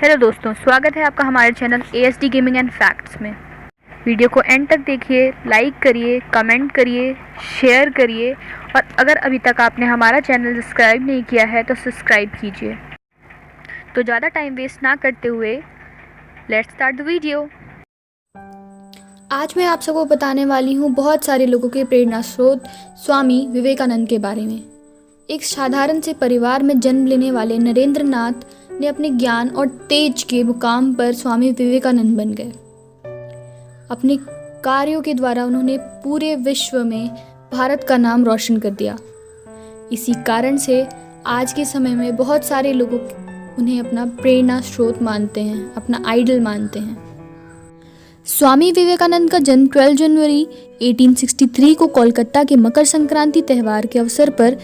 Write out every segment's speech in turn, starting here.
Hello दोस्तों, स्वागत है आपका हमारे channel ASD gaming and facts में। वीडियो को एंड तक देखिए, लाइक करिए, कमेंट करिए, शेयर करिए और अगर अभी तक आपने हमारा चैनल सब्सक्राइब नहीं किया है तो सब्सक्राइब कीजिए। तो ज़्यादा टाइम वेस्ट ना करते हुए लेट्स स्टार्ट द वीडियो। आज मैं आप सबको बताने वाली हूँ बहुत सारे लोगों के प्रेरणा स्रोत स्वामी विवेकानंद के बारे में। एक साधारण से परिवार में जन्म लेने वाले नरेंद्र नाथ ने अपने ज्ञान और तेज के मुकाम पर स्वामी विवेकानंद बन गए। अपने कार्यों के द्वारा उन्होंने पूरे विश्व में भारत का नाम रोशन कर दिया। इसी कारण से आज के समय में बहुत सारे लोग उन्हें अपना प्रेरणा स्रोत मानते हैं, अपना आइडल मानते हैं। स्वामी विवेकानंद का जन्म 12 जनवरी 1863 को कोलकाता के मकर संक्रांति त्यौहार के अवसर पर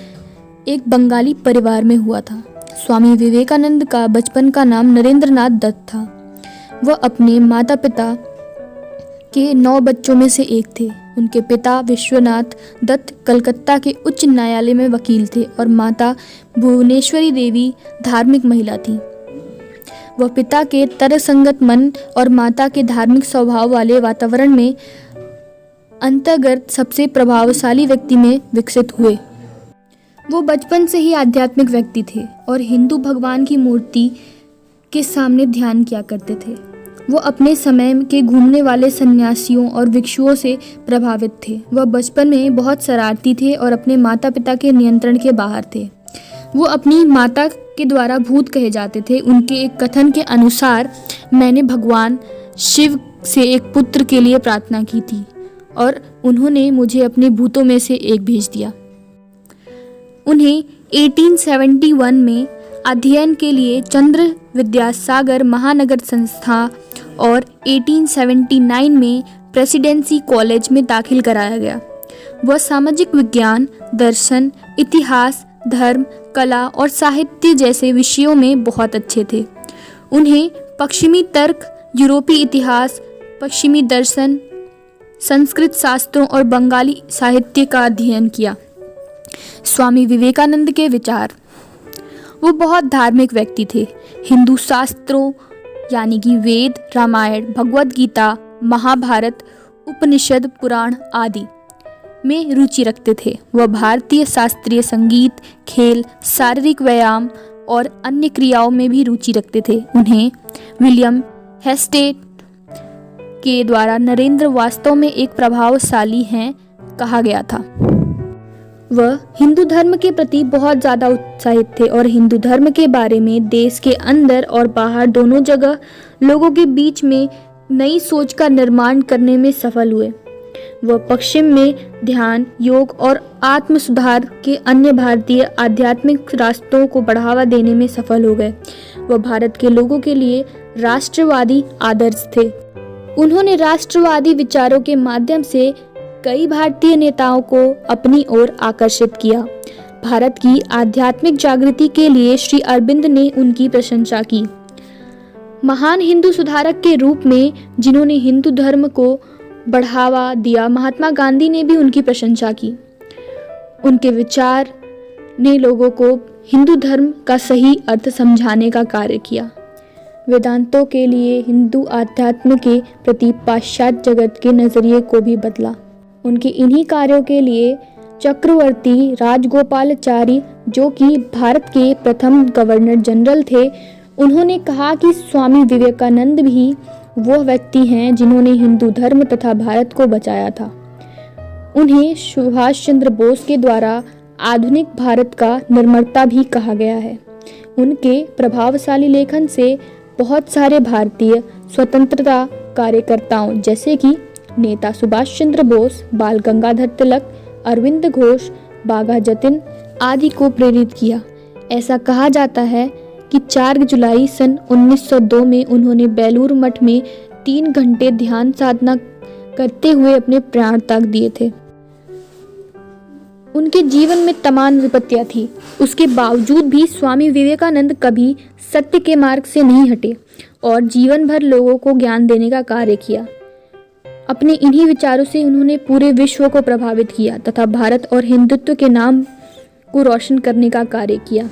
एक बंगाली परिवार में हुआ था। स्वामी विवेकानंद का बचपन का नाम नरेंद्र नाथ दत्त था। वह अपने माता पिता के 9 बच्चों में से एक थे। उनके पिता विश्वनाथ दत्त कलकत्ता के उच्च न्यायालय में वकील थे और माता भुवनेश्वरी देवी धार्मिक महिला थी। वह पिता के तर्कसंगत मन और माता के धार्मिक स्वभाव वाले वातावरण में अंतर्गत सबसे प्रभावशाली व्यक्ति में विकसित हुए। वो बचपन से ही आध्यात्मिक व्यक्ति थे और हिंदू भगवान की मूर्ति के सामने ध्यान किया करते थे। वो अपने समय के घूमने वाले सन्यासियों और भिक्षुओं से प्रभावित थे। वह बचपन में बहुत शरारती थे और अपने माता पिता के नियंत्रण के बाहर थे। वो अपनी माता के द्वारा भूत कहे जाते थे। उनके एक कथन के अनुसार, मैंने भगवान शिव से एक पुत्र के लिए प्रार्थना की थी और उन्होंने मुझे अपने भूतों में से एक भेज दिया। उन्हें 1871 में अध्ययन के लिए चंद्र विद्यासागर महानगर संस्था और 1879 में प्रेसिडेंसी कॉलेज में दाखिल कराया गया। वह सामाजिक विज्ञान, दर्शन, इतिहास, धर्म, कला और साहित्य जैसे विषयों में बहुत अच्छे थे। उन्हें पश्चिमी तर्क, यूरोपीय इतिहास, पश्चिमी दर्शन, संस्कृत शास्त्रों और बंगाली साहित्य का अध्ययन किया। स्वामी विवेकानंद के विचार। वो बहुत धार्मिक व्यक्ति थे। हिंदू शास्त्रों यानी कि वेद, रामायण, भगवद गीता, महाभारत, उपनिषद, पुराण आदि में रुचि रखते थे। वह भारतीय शास्त्रीय संगीत, खेल, शारीरिक व्यायाम और अन्य क्रियाओं में भी रुचि रखते थे। उन्हें विलियम हेस्टेट के द्वारा नरेंद्र वास्तव में एक प्रभावशाली हैं कहा गया था। वह हिंदू धर्म के प्रति बहुत ज़्यादा उत्साहित थे और हिंदू धर्म के बारे में देश के अंदर और बाहर दोनों जगह लोगों के बीच में नई सोच का निर्माण करने में सफल हुए। वह पश्चिम में ध्यान, योग और आत्म सुधार के अन्य भारतीय आध्यात्मिक रास्तों को बढ़ावा देने में सफल हो गए। वह भारत के लोगों के लिए राष्ट्रवादी आदर्श थे। उन्होंने राष्ट्रवादी विचारों के माध्यम से कई भारतीय नेताओं को अपनी ओर आकर्षित किया। भारत की आध्यात्मिक जागृति के लिए श्री अरविंद ने उनकी प्रशंसा की। महान हिंदू सुधारक के रूप में जिन्होंने हिंदू धर्म को बढ़ावा दिया, महात्मा गांधी ने भी उनकी प्रशंसा की। उनके विचार ने लोगों को हिंदू धर्म का सही अर्थ समझाने का कार्य किया। वेदांतों के लिए हिंदू आध्यात्म के प्रति पाश्चात्य जगत के नजरिए को भी बदला। उनके इन्हीं कार्यों के लिए चक्रवर्ती राजगोपालाचारी, जो कि भारत के प्रथम गवर्नर जनरल थे, उन्होंने कहा कि स्वामी विवेकानंद भी वह व्यक्ति हैं जिन्होंने हिंदू धर्म तथा भारत को बचाया था। उन्हें सुभाष चंद्र बोस के द्वारा आधुनिक भारत का निर्माता भी कहा गया है। उनके प्रभावशाली लेखन से बहुत सारे भारतीय स्वतंत्रता कार्यकर्ताओं जैसे कि नेता सुभाष चंद्र बोस, बाल गंगाधर तिलक, अरविंद घोष, बाघा जतिन आदि को प्रेरित किया। ऐसा कहा जाता है कि 4 जुलाई सन 1902 में उन्होंने बेलूर मठ में 3 घंटे ध्यान साधना करते हुए अपने प्राण त्याग दिए थे। उनके जीवन में तमाम विपत्तियां थी, उसके बावजूद भी स्वामी विवेकानंद कभी सत्य के मार्ग से नहीं हटे और जीवन भर लोगों को ज्ञान देने का कार्य किया। अपने इन्हीं विचारों से उन्होंने पूरे विश्व को प्रभावित किया तथा भारत और हिंदुत्व के नाम को रोशन करने का कार्य किया।